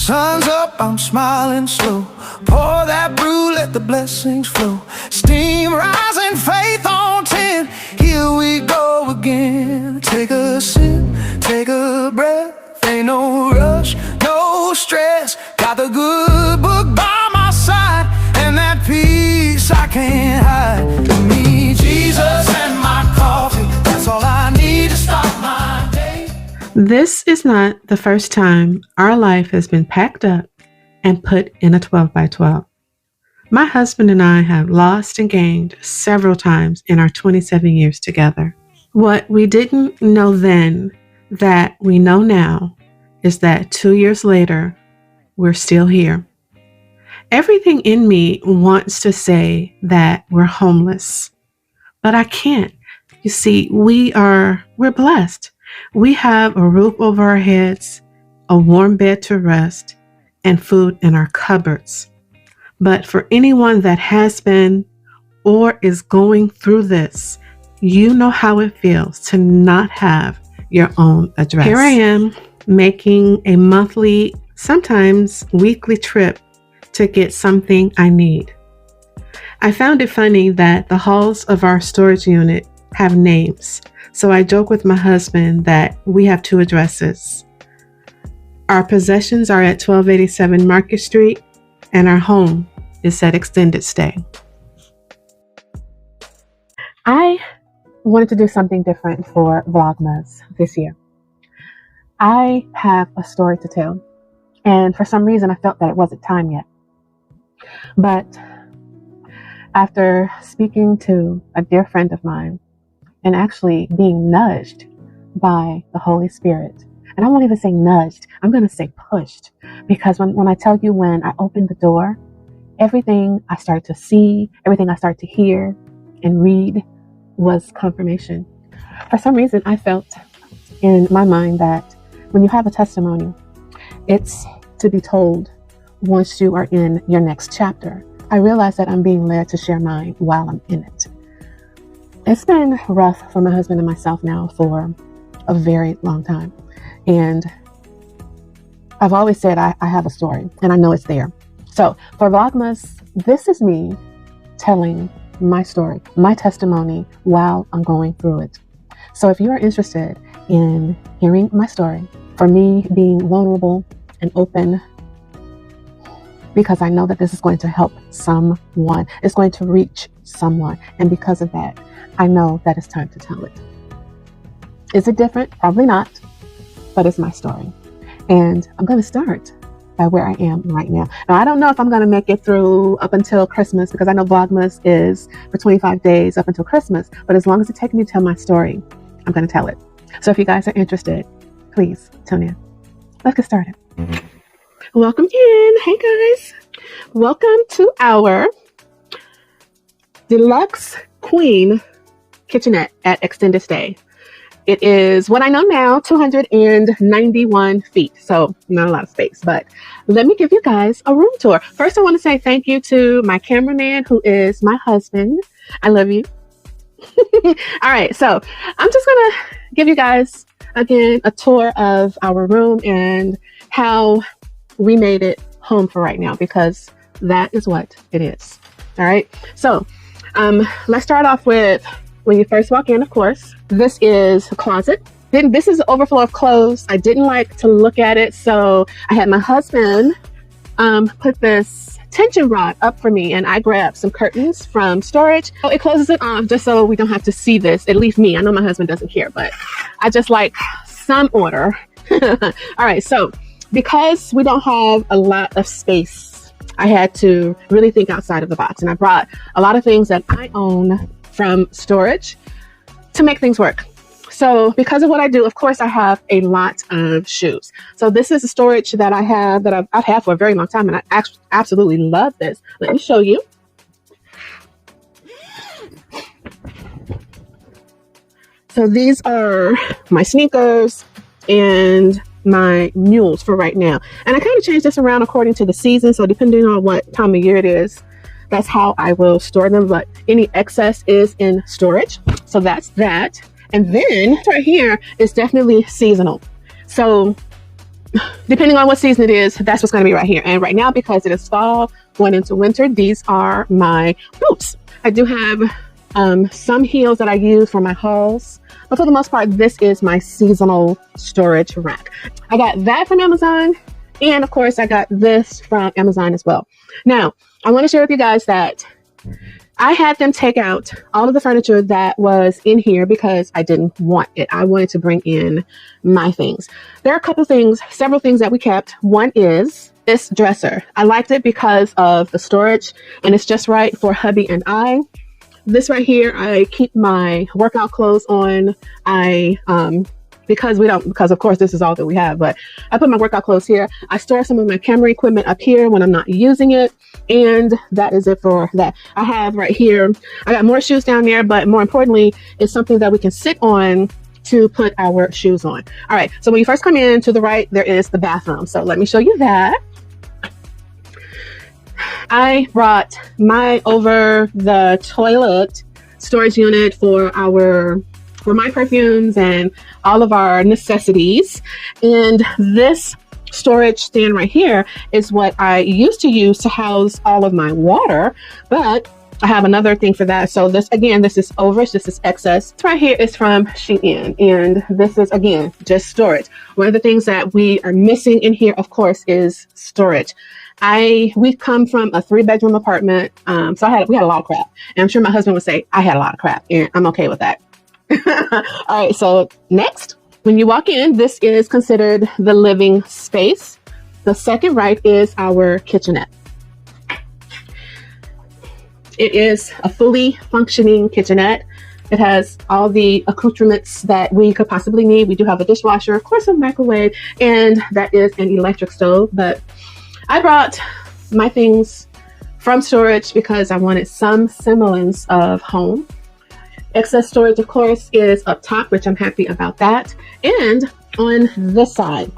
Sun's up, I'm smiling slow. Pour that brew, let the blessings flow. Steam rising, faith on 10. Here we go again. Take a sip, take a breath. Ain't no rush, no stress. Got the good book by my side, and that peace I can't hide. Me, Jesus, and my coffee. That's all I need to start my day. This is not the first time our life has been packed up and put in a 12 by 12. My husband and I have lost and gained several times in our 27 years together. What we didn't know then that we know now is that 2 years later, we're still here. Everything in me wants to say that we're homeless, but I can't. You see, we're blessed. We have a roof over our heads, a warm bed to rest, and food in our cupboards. But for anyone that has been or is going through this, you know how it feels to not have your own address. Here I am making a monthly, sometimes weekly trip to get something I need. I found it funny that the halls of our storage unit have names. So I joke with my husband that we have 2 addresses. Our possessions are at 1287 Market Street, and our home is at Extended Stay. I wanted to do something different for Vlogmas this year. I have a story to tell, and for some reason I felt that it wasn't time yet. But after speaking to a dear friend of mine and actually being nudged by the Holy Spirit, and I won't even say nudged, I'm going to say pushed, because when I tell you, when I opened the door, everything I started to see, everything I started to hear and read was confirmation. For some reason, I felt in my mind that when you have a testimony, it's to be told once you are in your next chapter. I realize that I'm being led to share mine while I'm in it. It's been rough for my husband and myself now for a very long time. And I've always said I have a story, and I know it's there. So for Vlogmas, this is me telling my story, my testimony while I'm going through it. So if you are interested in hearing my story, for me being vulnerable and open, because I know that this is going to help someone, it's going to reach someone. And because of that, I know that it's time to tell it. Is it different? Probably not, but it's my story. And I'm going to start by where I am right now. Now, I don't know if I'm going to make it through up until Christmas, because I know Vlogmas is for 25 days up until Christmas. But as long as it takes me to tell my story, I'm going to tell it. So if you guys are interested, please tune in. Let's get started. Welcome in. Hey guys. Welcome to our deluxe queen kitchenette at Extended Stay. It is what I know now, 291 feet. So not a lot of space, but let me give you guys a room tour. First, I want to say thank you to my cameraman, who is my husband. I love you. All right. So I'm just going to give you guys again a tour of our room and how we made it home for right now, because that is what it is. All right. So let's start off with when you first walk in, of course. This is a closet. Then this is an overflow of clothes. I didn't like to look at it, so I had my husband put this tension rod up for me, and I grabbed some curtains from storage. So it closes it off just so we don't have to see this, at least me. I know my husband doesn't care, but I just like some order. All right, so because we don't have a lot of space, I had to really think outside of the box, and I brought a lot of things that I own from storage to make things work. So because of what I do, of course, I have a lot of shoes. So this is a storage that I have, that I've had for a very long time, and I absolutely love this. Let me show you. So these are my sneakers and my mules for right now. And I kind of changed this around according to the season. So depending on what time of year it is, that's how I will store them. But any excess is in storage. So that's that. And then right here is definitely seasonal. So depending on what season it is, that's what's going to be right here. And right now, because it is fall going into winter, these are my boots. I do have some heels that I use for my hauls, but for the most part, this is my seasonal storage rack. I got that from Amazon, and of course, I got this from Amazon as well. Now, I want to share with you guys that I had them take out all of the furniture that was in here because I didn't want it. I wanted to bring in my things. There are a couple things, several things that we kept. One is this dresser. I liked it because of the storage, and it's just right for hubby and I. This right here, I keep my workout clothes on. Because of course this is all that we have, but I put my workout clothes here. I store some of my camera equipment up here when I'm not using it. And that is it for that. I have right here, I got more shoes down there, but more importantly, it's something that we can sit on to put our shoes on. All right. So when you first come in to the right, there is the bathroom. So let me show you that. I brought my over the toilet storage unit for my perfumes and all of our necessities. And this storage stand right here is what I used to use to house all of my water, but I have another thing for that. So this, again, this is overage, this is excess. This right here is from Shein, and this is, again, just storage. One of the things that we are missing in here, of course, is storage. We come from a 3-bedroom apartment, so we had a lot of crap. And I'm sure my husband would say I had a lot of crap, and I'm okay with that. All right, so next, when you walk in, this is considered the living space. The second right is our kitchenette. It is a fully functioning kitchenette. It has all the accoutrements that we could possibly need. We do have a dishwasher, of course, a microwave, and that is an electric stove. But I brought my things from storage because I wanted some semblance of home. Excess storage, of course, is up top, which I'm happy about that. And on this side,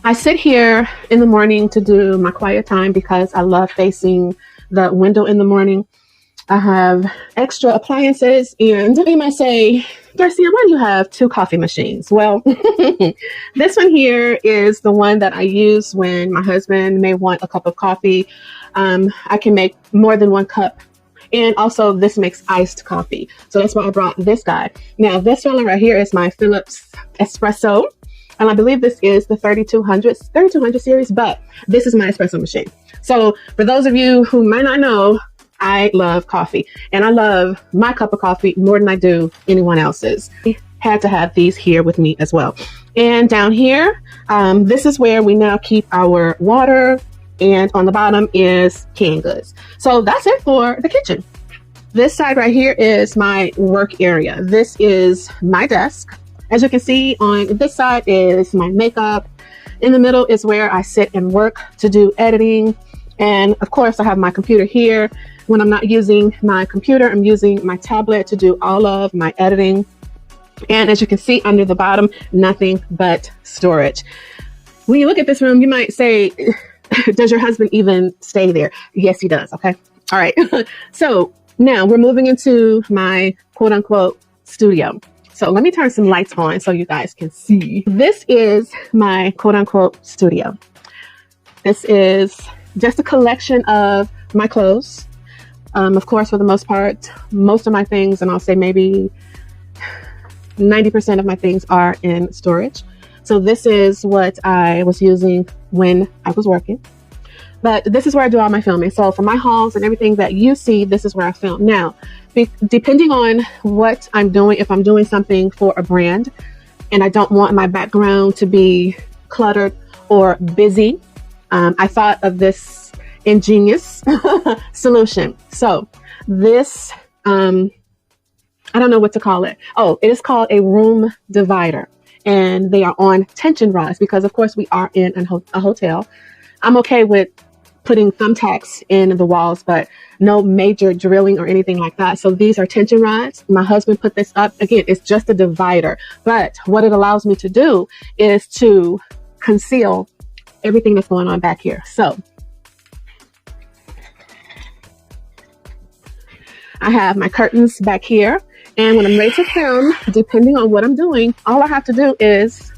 I sit here in the morning to do my quiet time because I love facing the window in the morning. I have extra appliances, and you might say, Garcia, why do you have 2 coffee machines? Well, this one here is the one that I use when my husband may want a cup of coffee. I can make more than 1 cup. And also this makes iced coffee. So that's why I brought this guy. Now this fella right here is my Philips espresso. And I believe this is the 3200 series, but this is my espresso machine. So for those of you who might not know, I love coffee, and I love my cup of coffee more than I do anyone else's. I had to have these here with me as well. And down here, this is where we now keep our water, and on the bottom is canned goods. So that's it for the kitchen. This side right here is my work area. This is my desk. As you can see, on this side is my makeup. In the middle is where I sit and work to do editing. And of course, I have my computer here. When I'm not using my computer, I'm using my tablet to do all of my editing. And as you can see under the bottom, nothing but storage. When you look at this room, you might say, does your husband even stay there? Yes, he does. Okay. All right. So now we're moving into my quote unquote studio. So let me turn some lights on so you guys can see. This is my quote unquote studio. This is just a collection of my clothes. Of course, for the most part, most of my things, and I'll say maybe 90% of my things are in storage. So this is what I was using when I was working. But this is where I do all my filming. So for my hauls and everything that you see, this is where I film. Now, depending on what I'm doing, if I'm doing something for a brand and I don't want my background to be cluttered or busy, I thought of this ingenious solution. So this, I don't know what to call it. Oh, it is called a room divider. And they are on tension rods because, of course, we are in a hotel. I'm okay with putting thumbtacks in the walls, but no major drilling or anything like that. So these are tension rods. My husband put this up. Again, it's just a divider. But what it allows me to do is to conceal everything that's going on back here. So I have my curtains back here. And when I'm ready to film, depending on what I'm doing, all I have to do is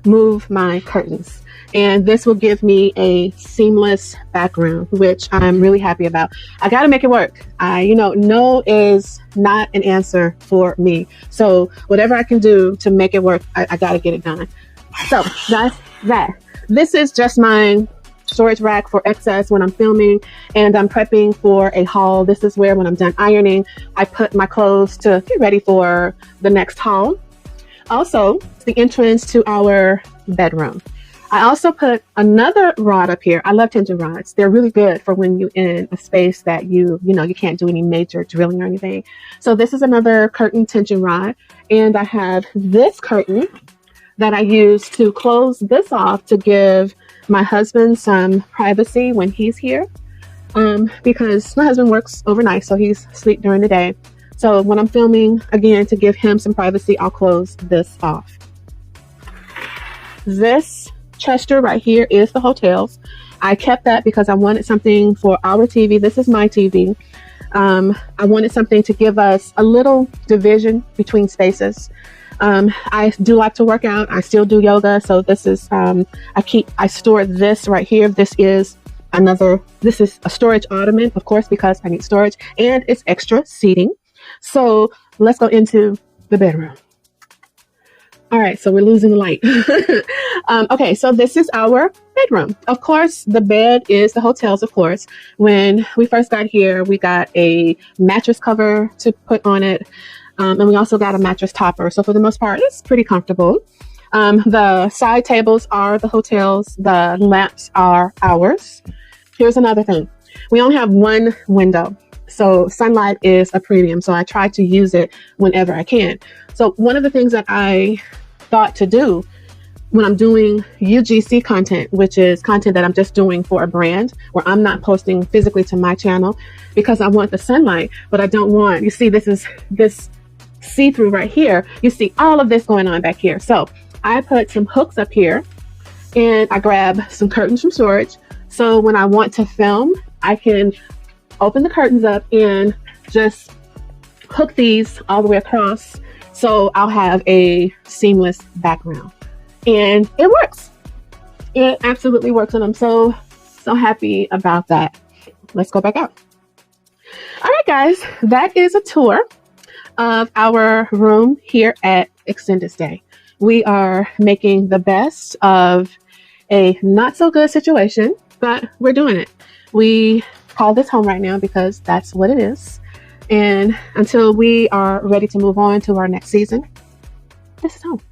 move my curtains. And this will give me a seamless background, which I'm really happy about. I got to make it work. No is not an answer for me. So whatever I can do to make it work, I got to get it done. So that's that. This is just my storage rack for excess when I'm filming and I'm prepping for a haul. This is where, when I'm done ironing, I put my clothes to get ready for the next haul. Also, it's the entrance to our bedroom. I also put another rod up here. I love tension rods. They're really good for when you're in a space that you can't do any major drilling or anything. So this is another curtain tension rod. And I have this curtain that I use to close this off to give my husband some privacy when he's here. Because my husband works overnight, so he's asleep during the day. So when I'm filming, again, to give him some privacy, I'll close this off. This Chester right here is the hotel's. I kept that because I wanted something for our TV. This is my TV. I wanted something to give us a little division between spaces. I do like to work out. I still do yoga. So this is, I store this right here. This is a storage ottoman, of course, because I need storage and it's extra seating. So let's go into the bedroom. All right, so we're losing the light. Okay, so this is our bedroom. Of course, the bed is the hotel's, of course. When we first got here, we got a mattress cover to put on it. And we also got a mattress topper. So for the most part, it's pretty comfortable. The side tables are the hotel's. The lamps are ours. Here's another thing. We only have one window. So sunlight is a premium. So I try to use it whenever I can. So one of the things that I thought to do when I'm doing UGC content, which is content that I'm just doing for a brand where I'm not posting physically to my channel because I want the sunlight, but I don't want, you see, this see-through right here. You see all of this going on back here. So I put some hooks up here and I grab some curtains from storage. So when I want to film, I can open the curtains up and just hook these all the way across. So I'll have a seamless background and it works. It absolutely works. And I'm so happy about that. Let's go back out. All right, guys, that is a tour of our room here at Extended Stay. We are making the best of a not so good situation, but we're doing it. We call this home right now because that's what it is. And until we are ready to move on to our next season, this is home.